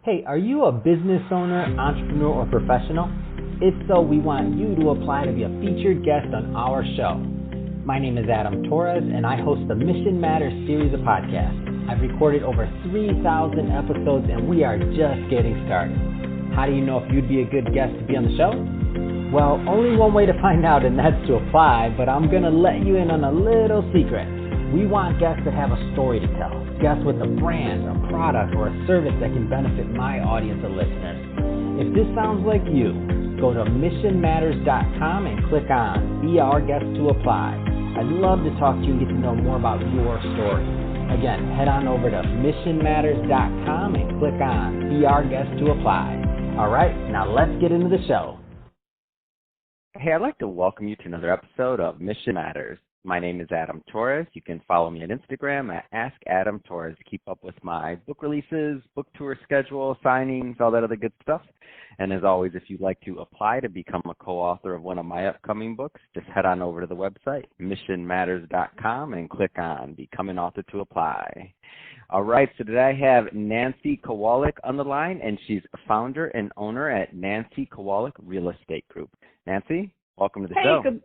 Hey, are you a business owner, entrepreneur, or professional? If so, we want you to apply to be a featured guest on our show. My name is Adam Torres, and I host the Mission Matters series of podcasts. I've recorded over 3,000 episodes, and we are just getting started. How do you know if you'd be a good guest to be on the show? Well, only one way to find out, and that's to apply, but I'm going to let you in on a little secret. We want guests that have a story to tell, guests with a brand, a product, or a service that can benefit my audience of listeners. If this sounds like you, go to missionmatters.com and click on Be Our Guest to apply. I'd love to talk to you and get to know more about your story. Again, head on over to missionmatters.com and click on Be Our Guest to apply. All right, now let's get into the show. Hey, I'd like to welcome you to another episode of Mission Matters. My name is Adam Torres. You can follow me on Instagram at AskAdamTorres to keep up with my book releases, book tour schedule, signings, all that other good stuff. And as always, if you'd like to apply to become a co-author of one of my upcoming books, just head on over to the website, missionmatters.com, and click on Become an Author to apply. All right, so today I have Nancy Kowalik on the line, and she's founder and owner at Nancy Kowalik Real Estate Group. Nancy, welcome to the show. Good.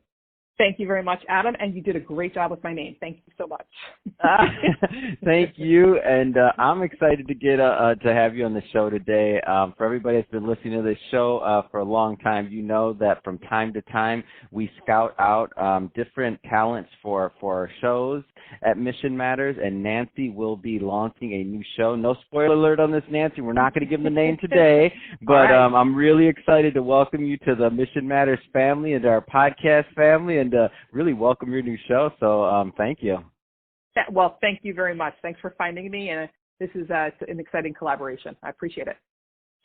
Thank you very much, Adam, and you did a great job with my name. Thank you so much. Thank you, and I'm excited to get to have you on the show today. For everybody that's been listening to this show for a long time, you know that from time to time we scout out different talents for our shows at Mission Matters, and Nancy will be launching a new show. No spoiler alert on this, Nancy. We're not going to give them the name today, but right. I'm really excited to welcome you to the Mission Matters family and our podcast family, and really welcome your new show. So thank you. Well, thank you very much. Thanks for finding me, and this is an exciting collaboration. I appreciate it.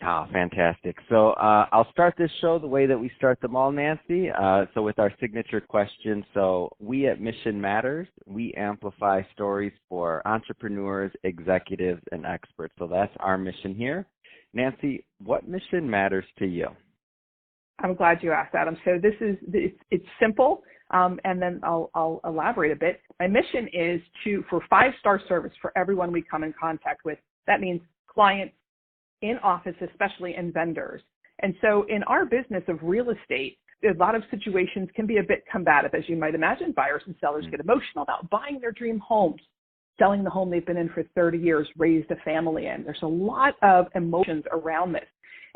Oh, fantastic. So I'll start this show the way that we start them all, Nancy. So with our signature question. So we at Mission Matters, we amplify stories for entrepreneurs, executives, and experts. So that's our mission here. Nancy, what mission matters to you? I'm glad you asked, Adam. So it's simple, and then I'll elaborate a bit. My mission is for 5-star service for everyone we come in contact with. That means clients, in office especially, and vendors. And so in our business of real estate, a lot of situations can be a bit combative, as you might imagine. Buyers and sellers get emotional about buying their dream homes, selling the home they've been in for 30 years, raised a family in. There's a lot of emotions around this.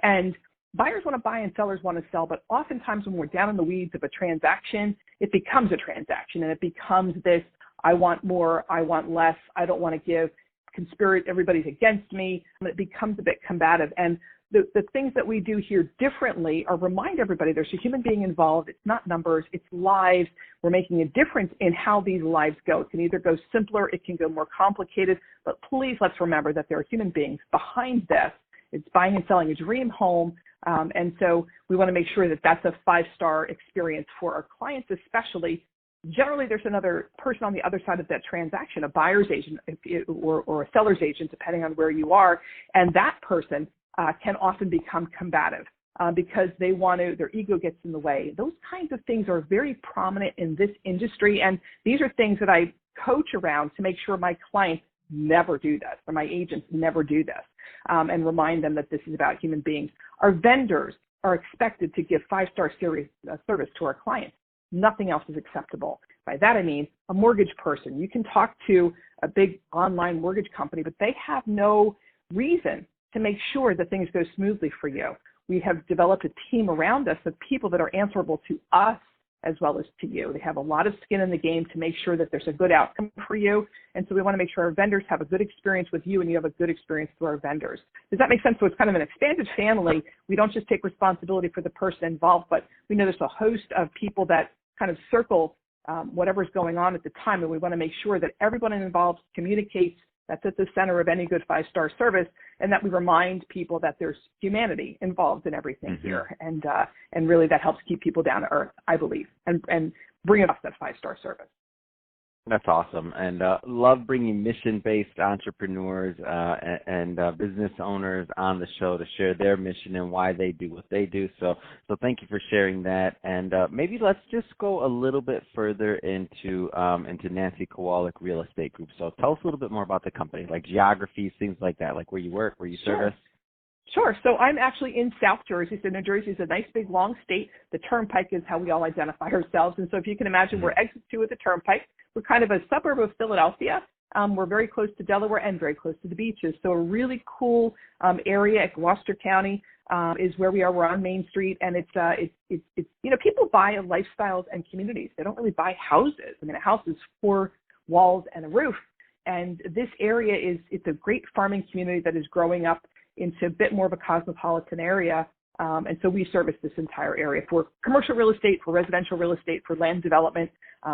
And buyers want to buy and sellers want to sell, but oftentimes when we're down in the weeds of a transaction, it becomes a transaction, and it becomes this, I want more, I want less, I don't want to give, everybody's against me, and it becomes a bit combative. And the things that we do here differently are remind everybody there's a human being involved. It's not numbers, it's lives. We're making a difference in how these lives go. It can either go simpler, it can go more complicated, but please let's remember that there are human beings behind this. It's buying and selling a dream home. And so we want to make sure that that's a 5-star experience for our clients, especially. Generally, there's another person on the other side of that transaction, a buyer's agent or a seller's agent, depending on where you are. And that person can often become combative because their ego gets in the way. Those kinds of things are very prominent in this industry. And these are things that I coach around to make sure my clients never do this, or my agents never do this, and remind them that this is about human beings. Our vendors are expected to give 5-star service to our clients. Nothing else is acceptable. By that I mean a mortgage person. You can talk to a big online mortgage company, but they have no reason to make sure that things go smoothly for you. We have developed a team around us of people that are answerable to us as well as to you. They have a lot of skin in the game to make sure that there's a good outcome for you. And so we want to make sure our vendors have a good experience with you and you have a good experience through our vendors. Does that make sense? So it's kind of an expanded family. We don't just take responsibility for the person involved, but we know there's a host of people that kind of circle whatever's going on at the time. And we want to make sure that everyone involved communicates. That's at the center of any good 5-star service, and that we remind people that there's humanity involved in everything here. And really that helps keep people down to earth, I believe, and bring us that 5-star service. That's awesome, and love bringing mission-based entrepreneurs and business owners on the show to share their mission and why they do what they do. So thank you for sharing that. And maybe let's just go a little bit further into Nancy Kowalik Real Estate Group. So tell us a little bit more about the company, like geographies, things like that, like where you work, where you service. Sure. So I'm actually in South Jersey. So New Jersey is a nice, big, long state. The Turnpike is how we all identify ourselves. And so if you can imagine, we're exit 2 of the Turnpike. We're kind of a suburb of Philadelphia. We're very close to Delaware and very close to the beaches. So a really cool area at Gloucester County is where we are. We're on Main Street, and it's people buy lifestyles and communities. They don't really buy houses. I mean, a house is 4 walls and a roof. And this area it's a great farming community that is growing up into a bit more of a cosmopolitan area. And so we service this entire area for commercial real estate, for residential real estate, for land development.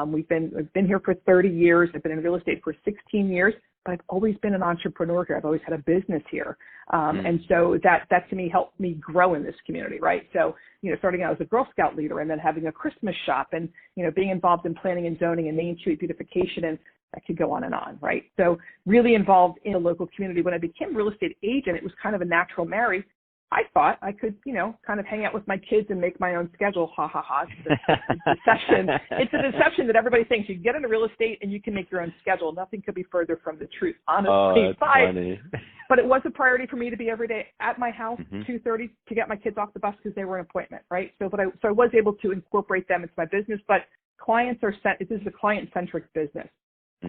We've been here for 30 years. I've been in real estate for 16 years, but I've always been an entrepreneur here. I've always had a business here. And so that to me helped me grow in this community, right? So, starting out as a Girl Scout leader and then having a Christmas shop and, being involved in planning and zoning and Main Street beautification, and I could go on and on, right? So really involved in the local community. When I became a real estate agent, it was kind of a natural marry. I thought I could, kind of hang out with my kids and make my own schedule. Ha, ha, ha. It's a deception. It's a deception that everybody thinks you get into real estate and you can make your own schedule. Nothing could be further from the truth, honestly. Oh, that's funny. But it was a priority for me to be every day at my house, 2:30, to get my kids off the bus because they were an appointment, right? So I was able to incorporate them into my business. But clients are this is a client-centric business.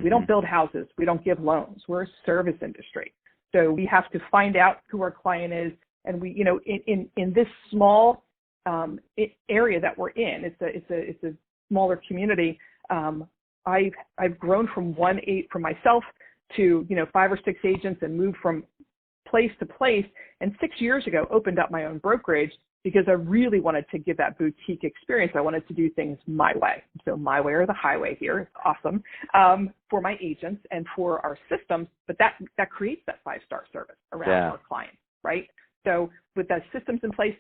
We don't build houses. We don't give loans. We're a service industry. So we have to find out who our client is. And we, in this small area that we're in, it's a smaller community. I've grown from from myself to 5 or 6 agents and moved from place to place. And 6 years ago, opened up my own brokerage because I really wanted to give that boutique experience. I wanted to do things my way. So my way or the highway here. It's awesome for my agents and for our systems. But that creates that 5-star service around our clients, right? So with the systems in place,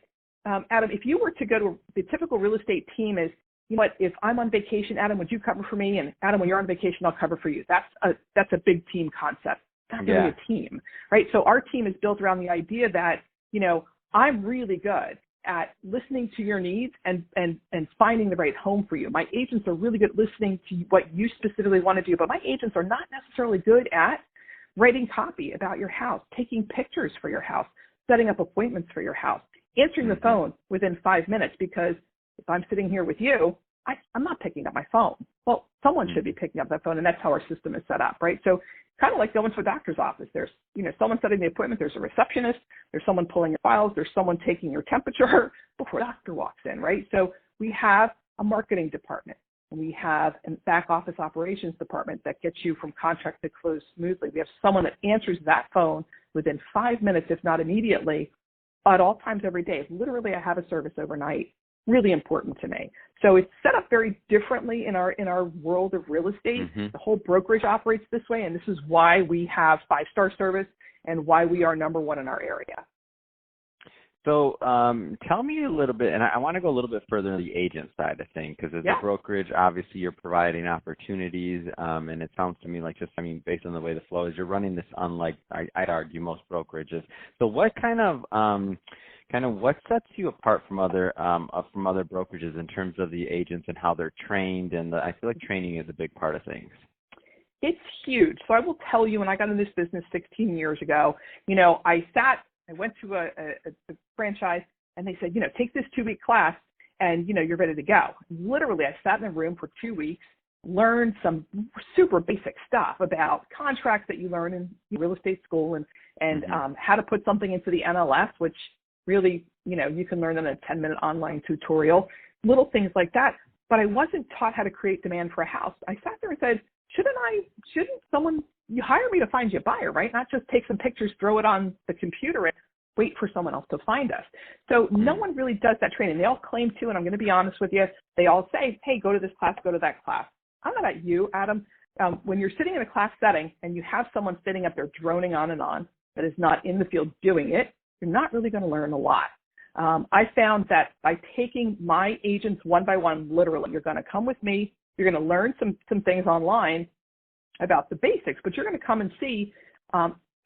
Adam, if you were to go to the typical real estate team is, if I'm on vacation, Adam, would you cover for me? And Adam, when you're on vacation, I'll cover for you. That's a big team concept. Not really a team, right? So our team is built around the idea that, I'm really good at listening to your needs and finding the right home for you. My agents are really good at listening to what you specifically want to do, but my agents are not necessarily good at writing copy about your house, taking pictures for your house, setting up appointments for your house, answering the phone within 5 minutes, because if I'm sitting here with you, I'm not picking up my phone. Well, someone should be picking up that phone, and that's how our system is set up, right? So kind of like going to a doctor's office. There's, someone setting the appointment. There's a receptionist. There's someone pulling your files. There's someone taking your temperature before the doctor walks in, right? So we have a marketing department. We have a back office operations department that gets you from contract to close smoothly. We have someone that answers that phone within 5 minutes, if not immediately, at all times every day. Literally, I have a service overnight. Really important to me. So it's set up very differently in our world of real estate. The whole brokerage operates this way, and this is why we have 5-star service and why we are number 1 in our area. So tell me a little bit, and I want to go a little bit further on the agent side of things, because as a brokerage, obviously you're providing opportunities, and it sounds to me like based on the way the flow is, you're running this unlike, I'd argue, most brokerages. So what what sets you apart from other brokerages in terms of the agents and how they're trained? And I feel like training is a big part of things. It's huge. So I will tell you, when I got in this business 16 years ago, I went to a franchise, and they said, take this 2-week class and, you're ready to go. Literally, I sat in a room for 2 weeks, learned some super basic stuff about contracts that you learn in real estate school and how to put something into the NLS, which really, you can learn in a 10-minute online tutorial, little things like that. But I wasn't taught how to create demand for a house. I sat there and said, shouldn't someone, you hire me to find you a buyer, right? Not just take some pictures, throw it on the computer, and wait for someone else to find us. So no one really does that training. They all claim to, and I'm going to be honest with you, they all say, hey, go to this class, go to that class. I don't know about you, Adam. When you're sitting in a class setting and you have someone sitting up there droning on and on that is not in the field doing it, you're not really going to learn a lot. I found that by taking my agents one by one, literally, you're going to come with me, you're going to learn some things online about the basics, but you're going to come and see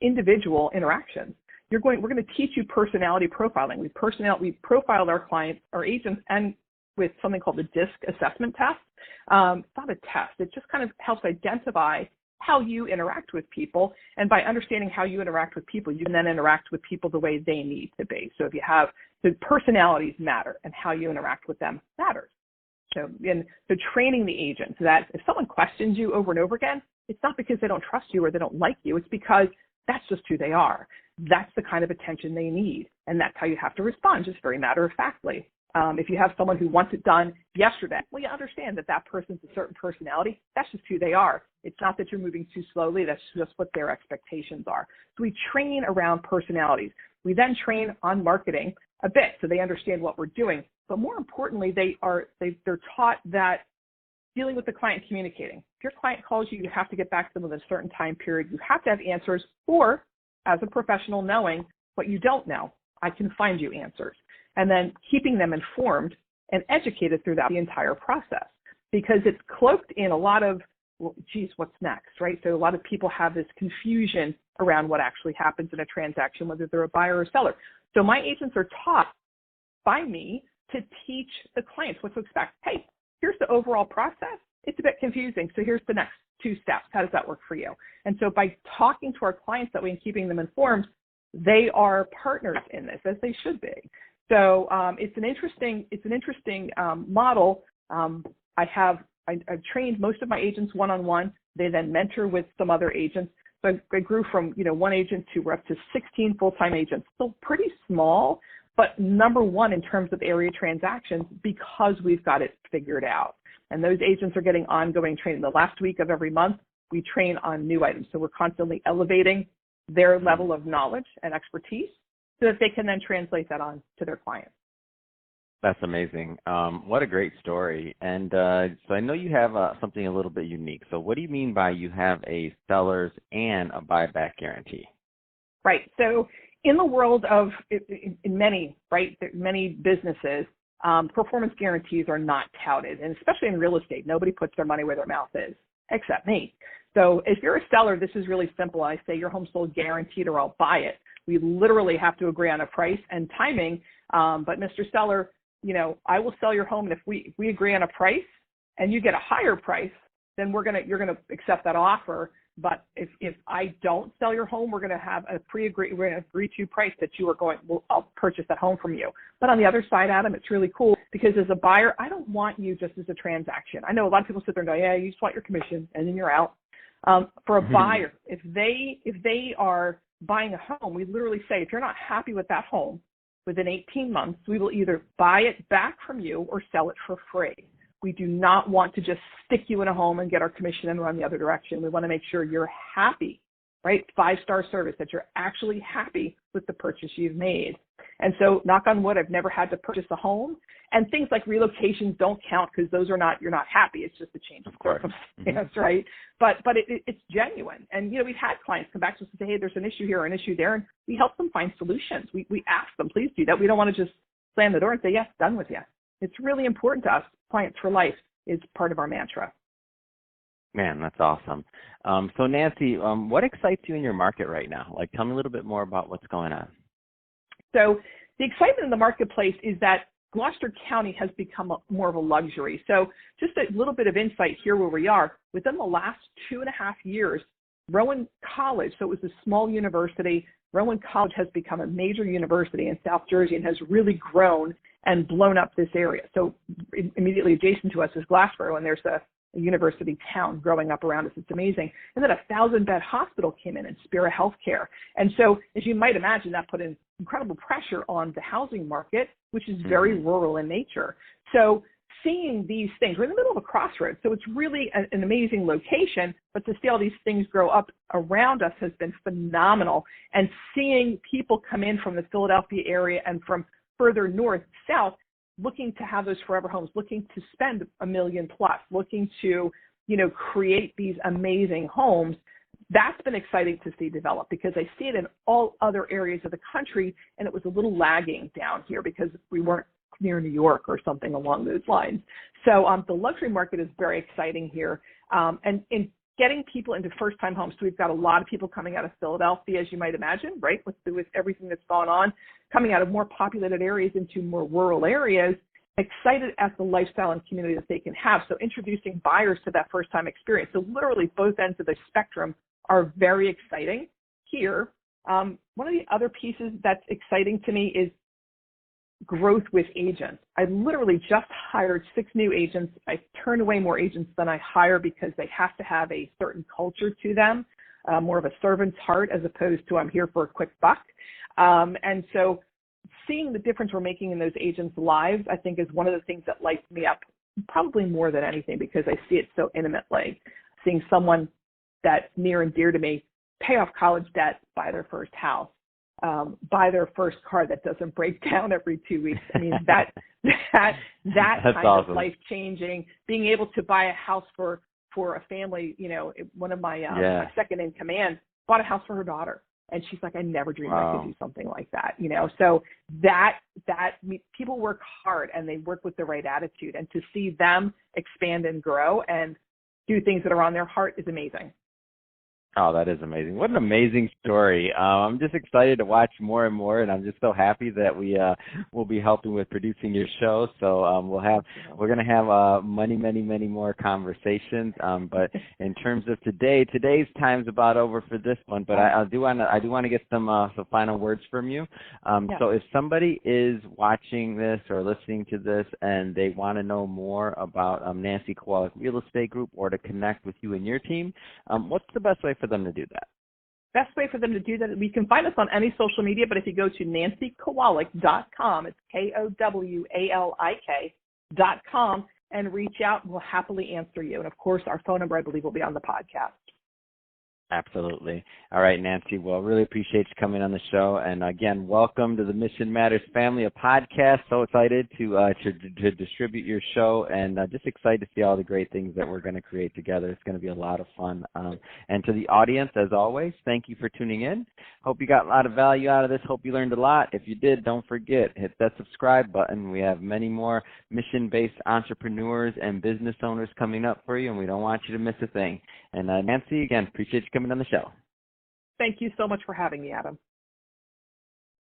individual interactions. We're going to teach you personality profiling. We profiled our clients, our agents, and with something called the DISC assessment test. It's not a test. It just kind of helps identify how you interact with people. And by understanding how you interact with people, you can then interact with people the way they need to be. So if you have, the personalities matter and how you interact with them matters. So training the agent so that if someone questions you over and over again, it's not because they don't trust you or they don't like you. It's because that's just who they are. That's the kind of attention they need. And that's how you have to respond, just very matter-of-factly. If you have someone who wants it done yesterday, well, you understand that that person's a certain personality. That's just who they are. It's not that you're moving too slowly. That's just what their expectations are. So we train around personalities. We then train on marketing a bit so they understand what we're doing. But more importantly, they're taught that dealing with the client, communicating. If your client calls you, you have to get back to them within a certain time period. You have to have answers, or as a professional, knowing what you don't know, I can find you answers. And then keeping them informed and educated throughout the entire process, because it's cloaked in a lot of, well, geez, what's next, right? So a lot of people have this confusion around what actually happens in a transaction, whether they're a buyer or seller. So my agents are taught by me to teach the clients what to expect. Hey, here's the overall process. It's a bit confusing, so here's the next 2 steps. How does that work for you? And so by talking to our clients that way and keeping them informed, they are partners in this, as they should be. So it's an interesting model. I've trained most of my agents one-on-one. They then mentor with some other agents. So I grew from one agent to we're up to 16 full-time agents. Still pretty small, but number one in terms of area transactions because we've got it figured out. And those agents are getting ongoing training. The last week of every month, we train on new items. So we're constantly elevating their level of knowledge and expertise so that they can then translate that on to their clients. That's amazing. What a great story. And so I know you have something a little bit unique. So what do you mean by you have a seller's and a buyback guarantee? Right. So in the world of in many businesses, performance guarantees are not touted, and especially in real estate, nobody puts their money where their mouth is, except me. So if you're a seller, this is really simple. I say your home sold guaranteed or I'll buy it. We literally have to agree on a price and timing. But Mr. Seller, I will sell your home, and if we agree on a price and you get a higher price, then you're gonna accept that offer. But if I don't sell your home, we're gonna have we're gonna agree to price that I'll purchase that home from you. But on the other side, Adam, it's really cool because as a buyer, I don't want you just as a transaction. I know a lot of people sit there and go, yeah, you just want your commission and then you're out. For a buyer, if they are buying a home, we literally say, if you're not happy with that home within 18 months, we will either buy it back from you or sell it for free. We do not want to just stick you in a home and get our commission and run the other direction. We want to make sure you're happy, right? 5-star service, that you're actually happy with the purchase you've made. And so knock on wood, I've never had to purchase a home. And things like relocations don't count because those are not, you're not happy. It's just a change of circumstance, right? But it's genuine. And, we've had clients come back to us and say, hey, there's an issue here or an issue there. And we help them find solutions. We ask them, please do that. We don't want to just slam the door and say, yes, done with you. It's really important to us. Clients for life is part of our mantra. Man, that's awesome. So Nancy, what excites you in your market right now? Like, tell me a little bit more about what's going on. So the excitement in the marketplace is that Gloucester County has become more of a luxury. So just a little bit of insight here where we are. Within the last 2.5 years, Rowan College, so it was a small university, Rowan College has become a major university in South Jersey and has really grown and blown up this area. So immediately adjacent to us is Glassboro, and there's a university town growing up around us. It's amazing. And then a 1,000-bed hospital came in Spira Healthcare. And so, as you might imagine, that put in incredible pressure on the housing market, which is very rural in nature. So seeing these things, we're in the middle of a crossroads. So it's really an amazing location, but to see all these things grow up around us has been phenomenal. And seeing people come in from the Philadelphia area and from further north, south, looking to have those forever homes, looking to spend $1 million plus, looking to, create these amazing homes. That's been exciting to see develop because I see it in all other areas of the country, and it was a little lagging down here because we weren't near New York or something along those lines. So the luxury market is very exciting here. And in getting people into first-time homes, so we've got a lot of people coming out of Philadelphia, as you might imagine, right, with everything that's gone on, coming out of more populated areas into more rural areas. excited at the lifestyle and community that they can have. So introducing buyers to that first-time experience. So literally both ends of the spectrum are very exciting here. One of the other pieces that's exciting to me is growth with agents. I literally just hired 6 new agents. I turn away more agents than I hire because they have to have a certain culture to them, more of a servant's heart as opposed to I'm here for a quick buck. And so seeing the difference we're making in those agents' lives, I think, is one of the things that lights me up probably more than anything because I see it so intimately. Seeing someone that's near and dear to me pay off college debt, buy their first house, buy their first car that doesn't break down every 2 weeks. I mean, that That's kind awesome. of life-changing, being able to buy a house for a family. You know, one of my, my second in command bought a house for her daughter. And she's like, I never dreamed I could do something like that, you know? So that people work hard and they work with the right attitude, and to see them expand and grow and do things that are on their heart is amazing. Oh, that is amazing. What an amazing story. I'm just excited to watch more and more, and I'm just so happy that we will be helping with producing your show. So we're going to have many more conversations. But in terms of today's time's about over for this one, but I do want to get some final words from you. So if somebody is watching this or listening to this and they want to know more about Nancy Kowalik Real Estate Group or to connect with you and your team, what's the best way for them to do that? Best way for them to do that, we can find us on any social media, but if you go to nancykowalik.com, it's KOWALIK.com, and reach out, we'll happily answer you. And of course, our phone number, I believe, will be on the podcast. Absolutely. All right, Nancy. Well, really appreciate you coming on the show. And again, welcome to the Mission Matters family of podcasts. So excited to distribute your show, and just excited to see all the great things that we're going to create together. It's going to be a lot of fun. And to the audience, as always, thank you for tuning in. Hope you got a lot of value out of this. Hope you learned a lot. If you did, don't forget, hit that subscribe button. We have many more mission-based entrepreneurs and business owners coming up for you, and we don't want you to miss a thing. And Nancy, again, appreciate you coming on the show. Thank you so much for having me, Adam.